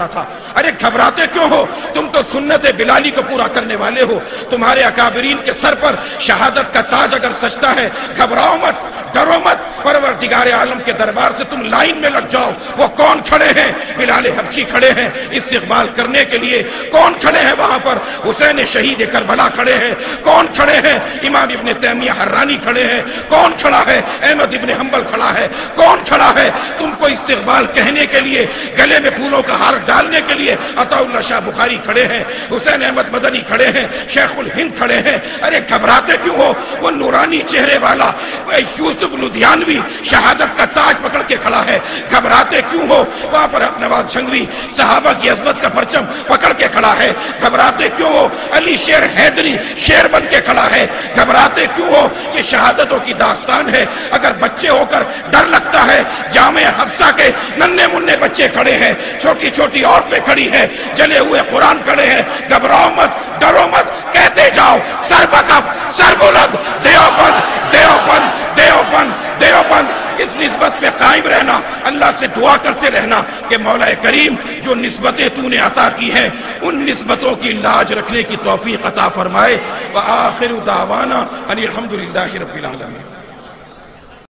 تھا۔ ارے گھبراتے کیوں ہو؟ تم تو سنت بلالی کو پورا کرنے والے ہو۔ تمہارے اکابرین کے سر پر شہادت کا تاج اگر سجتا ہے، گھبراؤ مت، ڈرو مت، پروردگار عالم کے دربار سے تم لائن میں لگ جاؤ۔ وہ کون کھڑے ہیں؟ بلال حبشی کھڑے ہیں استقبال کرنے کے لیے۔ کون کھڑے ہیں وہاں پر؟ حسین شہید کربلا کھڑے ہیں۔ کون کھڑے ہیں؟ امام ابن تیمیہ حرانی کھڑے ہیں۔ کون کھڑا ہے؟ احمد ابن حنبل کھڑا ہے۔ کون کھڑا ہے تم کو استقبال کہنے کے لیے، گلے میں پھولوں کا ہار ڈالنے کے لیے؟ عطا اللہ شاہ بخاری کھڑے ہیں، حسین احمد مدنی کھڑے ہیں، شیخ الہند کھڑے ہیں۔ ارے گھبراتے کیوں ہو؟ وہ نورانی چہرے والا یوسف لدھیانوی شہادت کا تاج پکڑ کے کھڑا ہے۔ گھبراتے کیوں ہو؟ وہاں پر حق نواز جھنگوی صحابہ کی عظمت کا پرچم پکڑ کے کھڑا ہے۔ گھبراتے کیوں ہو؟ علی شیر حیدری شیر بن کے کھڑا ہے۔ گھبراتے کیوں ہو؟ یہ شہادتوں کی داستان ہے۔ اگر بچے ہو کر ڈر لگتا ہے، جامع حفصہ کے ننھے منھے بچے کھڑے ہیں، چھوٹی چھوٹی عورتیں کھڑی ہیں، جلے ہوئے قرآن کھڑے ہیں۔ گھبراؤ مت، ڈرو مت، کہتے جاؤ سر بکف سر بلند، دیوبند دیوبند دیوبند دیوبند۔ اس نسبت پہ قائم رہنا، اللہ سے دعا کرتے رہنا کہ مولا کریم جو نسبتیں تو نے عطا کی ہیں ان نسبتوں کی لاج رکھنے کی توفیق عطا فرمائے۔ وآخر دعوانا ان الحمدللہ رب العالمین۔